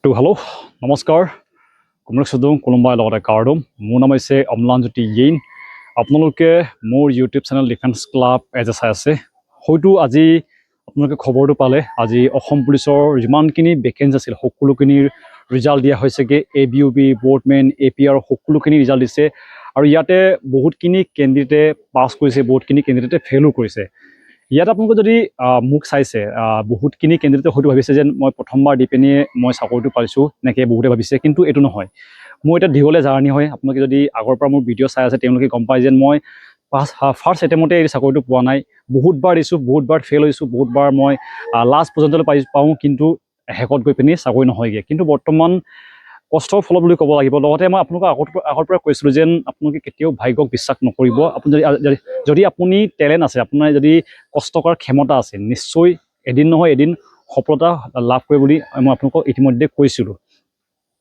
তো হেল্ল' নমস্কাৰ কুমৰক চুদুং কোনোবাই লগতে কাৰ্ডম মোৰ নাম হৈছে অম্লানজ্যোতি য়েইন আপোনালোকে মোৰ ইউটিউব চেনেল ডিফেন্স ক্লাব এজে চাই আছে হয়তো আজি আপোনালোকে খবৰটো পালে আজি অসম পুলিচৰ যিমানখিনি ভেকেঞ্চি আছিল সকলোখিনিৰ ৰিজাল্ট দিয়া হৈছেগৈ ABUB বৰ্ডমেন APR সকলোখিনি ৰিজাল্ট দিছে আৰু ইয়াতে বহুতখিনি কেণ্ডিডেটে পাছ কৰিছে বহুতখিনি কেণ্ডিডেটে ফেইলো কৰিছে ইয়াত আপোনালোকে যদি মোক চাইছে বহুতখিনি কেণ্ডিডেটে হয়তো ভাবিছে যে মই প্ৰথমবাৰ দি পিনে মই চাকৰিটো পাইছোঁ এনেকৈ বহুতে ভাবিছে কিন্তু এইটো নহয় মোৰ এটা দীঘলীয়া জাৰ্ণি হয় আপোনালোকে যদি আগৰ পৰা মোৰ ভিডিঅ' চাই আছে তেওঁলোকে গম পায় যেন মই ফাৰ্ষ্ট এটেম্পতে এই চাকৰিটো পোৱা নাই বহুতবাৰ দিছোঁ বহুতবাৰ ফেইল হৈছোঁ বহুতবাৰ মই লাষ্ট পৰ্যন্তলৈ পাওঁ কিন্তু শেষত গৈ পিনি চাকৰি নহয়গৈ কিন্তু বৰ্তমান কষ্টৰ ফল বুলি ক'ব লাগিব লগতে মই আপোনালোকক আগৰ পৰা কৈছিলোঁ যেন আপোনালোকে কেতিয়াও ভাগ্যক বিশ্বাস নকৰিব আপুনি যদি আপুনি টেলেণ্ট আছে আপোনাৰ যদি কষ্ট কৰাৰ ক্ষমতা আছে নিশ্চয় এদিন নহয় এদিন সফলতা লাভ কৰিব বুলি মই আপোনালোকক ইতিমধ্যে কৈছিলোঁ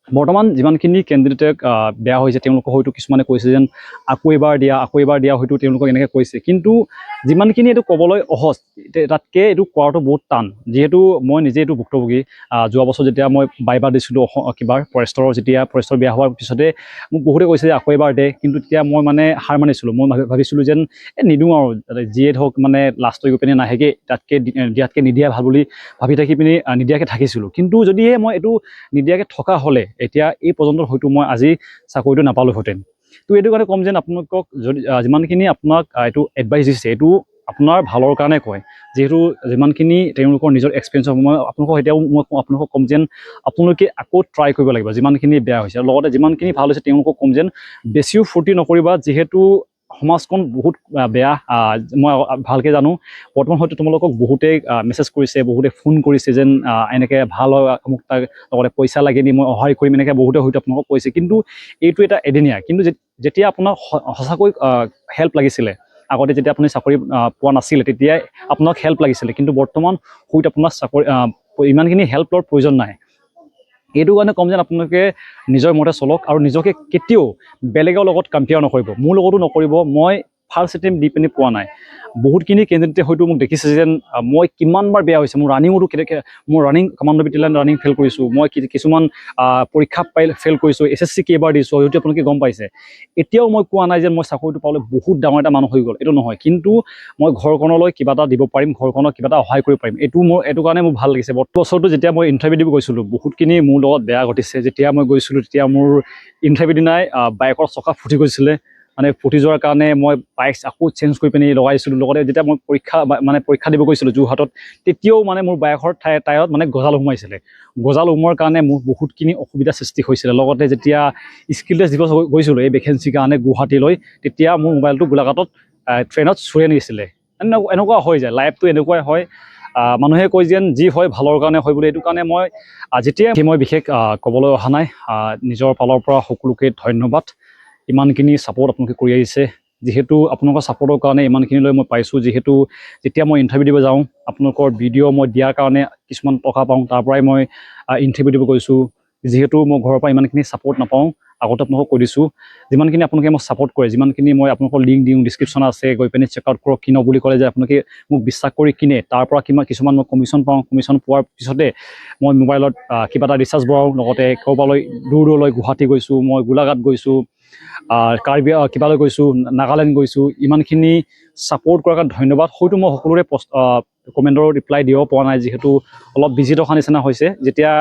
বৰ্তমান যিমানখিনি কেণ্ডিডেটে বেয়া হৈছে তেওঁলোকক হয়তো কিছুমানে কৈছে যেন আকৌ এবাৰ দিয়া হয়তো তেওঁলোকক এনেকৈ কৈছে কিন্তু যিমানখিনি এইটো ক'বলৈ সহজ তাতকৈ এইটো কৰাটো বহুত টান যিহেতু মই নিজে এইটো ভুক্তভোগী যোৱা বছৰ যেতিয়া মই বাইবা দিছিলোঁ কিবাৰ ফৰেষ্টৰ বেয়া হোৱাৰ পিছতে মোক বহুতে কৈছে যে আকৌ এবাৰ দে কিন্তু তেতিয়া মই মানে হাৰ মানিছিলোঁ মই ভাবিছিলোঁ যেন নিদিওঁ আৰু যিয়ে ধৰক মানে লাষ্ট গৈ পিনে নাহেগৈ দিয়াতকৈ নিদিয়া ভাল বুলি ভাবি থাকি পিনি নিদিয়াকৈ থাকিছিলোঁ কিন্তু যদিহে মই এইটো নিদিয়াকৈ থকা হ'লে এতিয়া এই পৰ্যন্ত হয়তো মই আজি চাকৰিটো নাপালোঁহেঁতেন তো এইটো কাৰণে ক'ম যেন আপোনালোকক যদি যিমানখিনি আপোনাক এইটো এডভাইচ দিছে এইটো আপোনাৰ ভালৰ কাৰণে কয় যিহেতু যিমানখিনি তেওঁলোকৰ নিজৰ এক্সপিৰিয়েঞ্চ হ'ব মই আপোনালোকক এতিয়াও মই আপোনালোকক ক'ম যেন আপোনালোকে আকৌ ট্ৰাই কৰিব লাগিব যিমানখিনি বেয়া হৈছে আৰু লগতে যিমানখিনি ভাল হৈছে তেওঁলোকক ক'ম যেন বেছিও ফূৰ্তি নকৰিবা যিহেতু সমাজখন বহুত বেয়া মই ভালকৈ জানো বৰ্তমান হয়তো তোমালোকক বহুতে মেছেজ কৰিছে বহুতে ফোন কৰিছে যেন এনেকৈ ভাল হয় মোক তাক লগতে পইচা লাগে নি মই সহায় কৰিম এনেকৈ বহুতে হয়তো আপোনালোকক কৈছে কিন্তু এইটো এটা এদিনীয়া কিন্তু যেতিয়া আপোনাক সঁচাকৈ হেল্প লাগিছিলে আগতে যেতিয়া আপুনি চাকৰি পোৱা নাছিলে তেতিয়াই আপোনাক হেল্প লাগিছিলে কিন্তু বৰ্তমান হয়তো আপোনাক চাকৰি ইমানখিনি হেল্পৰ প্ৰয়োজন নাই এইটো কাৰণে ক'ম যেন আপোনালোকে নিজৰ মতে চলক আৰু নিজকে কেতিয়াও বেলেগৰ লগত কম্পেয়াৰ নকৰিব মোৰ লগতো নকৰিব মই ফাৰ্ষ্ট এটেম্প দি পিনি পোৱা নাই বহুতখিনি কেণ্ডিডেটে হয়তো মোক দেখিছে যেন মই কিমানবাৰ বেয়া হৈছে মোৰ ৰানিঙতো মোৰ running commando battalion running fail কৰিছোঁ মই কিছুমান পৰীক্ষা ফেইল কৰিছোঁ SSC কেইবাৰ দিছোঁ হয়তো আপোনালোকে গম পাইছে এতিয়াও মই কোৱা নাই যেন মই চাকৰিটো পাবলৈ বহুত ডাঙৰ এটা মানুহ হৈ গ'ল এইটো নহয় কিন্তু মই ঘৰখনলৈ কিবা এটা দিব পাৰিম ঘৰখনক কিবা এটা সহায় কৰিব পাৰিম এইটো কাৰণে মোৰ ভাল লাগিছে বছৰটো যেতিয়া মই ইণ্টাৰভিউ দিব গৈছিলোঁ বহুতখিনি মোৰ লগত বেয়া ঘটিছে যেতিয়া মই গৈছিলোঁ তেতিয়া মোৰ ইণ্টাৰভিউ দিনাই বাইকৰ চকা ফুটি গৈছিলে মানে ফুটি যোৱাৰ কাৰণে মই বাইক আকৌ চেঞ্জ কৰি পিনি লগাইছিলোঁ লগতে যেতিয়া মই পৰীক্ষা দিব গৈছিলোঁ যোৰহাটত তেতিয়াও মানে মোৰ বাইকৰ টায়াৰত মানে গজাল সোমাইছিলে গজাল সোমোৱাৰ কাৰণে মোৰ বহুতখিনি অসুবিধাৰ সৃষ্টি হৈছিলে লগতে যেতিয়া স্কিল টেষ্ট দিব গৈছিলোঁ এই ভেকেঞ্চিৰ কাৰণে গুৱাহাটীলৈ তেতিয়া মোৰ মোবাইলটো গোলাঘাটত ট্ৰেইনত চুৰি আনিছিলে এনেকুৱা হৈ যায় লাইফটো এনেকুৱাই হয় মানুহে কয় যেন যি হয় ভালৰ কাৰণে হয় বুলি এইটো কাৰণে মই যেতিয়া মই বিশেষ ক'বলৈ অহা নাই নিজৰ ফালৰ পৰা সকলোকে ধন্যবাদ ইমানখিনি ছাপোৰ্ট আপোনালোকে কৰি আহিছে যিহেতু আপোনালোকৰ ছাপোৰ্টৰ কাৰণে ইমানখিনিলৈ মই পাইছোঁ যিহেতু যেতিয়া মই ইণ্টাৰভিউ দিব যাওঁ আপোনালোকৰ ভিডিঅ' মই দিয়াৰ কাৰণে কিছুমান টকা পাওঁ তাৰ পৰাই মই ইণ্টাৰভিউ দিব গৈছোঁ যিহেতু মই ঘৰৰ পৰা ইমানখিনি ছাপোৰ্ট নাপাওঁ আগতে আপোনালোকক কৈ দিছোঁ যিমানখিনি আপোনালোকে মোক ছাপোৰ্ট কৰে যিমানখিনি মই আপোনালোকৰ লিংক দিওঁ ডিছক্ৰিপশ্যন আছে গৈ পিনি চেকআউট কৰক কিনক বুলি ক'লে যে আপোনালোকে মোক বিশ্বাস কৰি কিনে তাৰ পৰা কিছুমান মই কমিশ্যন পাওঁ কমিশ্যন পোৱাৰ পিছতে মই মোবাইলত কিবা এটা ৰিচাৰ্জ ভৰাওঁ লগতে ক'ৰবালৈ দূৰলৈ গুৱাহাটী গৈছোঁ মই গোলাঘাট গৈছোঁ কাৰ্বি কিবালৈ গৈছোঁ নাগালেণ্ড গৈছোঁ ইমানখিনি ছাপোৰ্ট কৰাৰ কাৰণে ধন্যবাদ হয়তো মই সকলোৰে কমেণ্টৰ ৰিপ্লাই দিব পৰা নাই যিহেতু অলপ বিজি থকা নিচিনা হৈছে যেতিয়া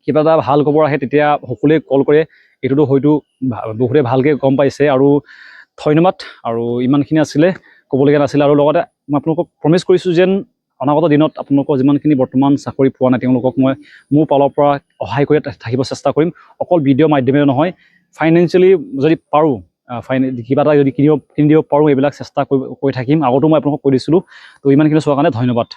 কিবা এটা ভাল খবৰ আহে তেতিয়া সকলোৱে কল কৰে এইটোতো হয়তো বহুতে ভালকৈ গম পাইছে আৰু ধন্যবাদ আৰু ইমানখিনি আছিলে ক'বলগীয়া নাছিলে আৰু লগতে মই আপোনালোকক প্ৰমিছ কৰিছোঁ যেন অনাগত দিনত আপোনালোকৰ যিমানখিনি বৰ্তমান চাকৰি পোৱা নাই তেওঁলোকক মই মোৰ ফালৰ পৰা সহায় কৰি থাকিব চেষ্টা কৰিম অকল ভিডিঅ'ৰ মাধ্যমেৰে নহয় ফাইনেন্সিয়েলি যদি পাৰোঁ কিবা এটা যদি কিনি দিব পাৰোঁ এইবিলাক চেষ্টা কৰি থাকিম আগতো মই আপোনালোকক কৈ দিছিলোঁ তো ইমানখিনি চোৱাৰ কাৰণে ধন্যবাদ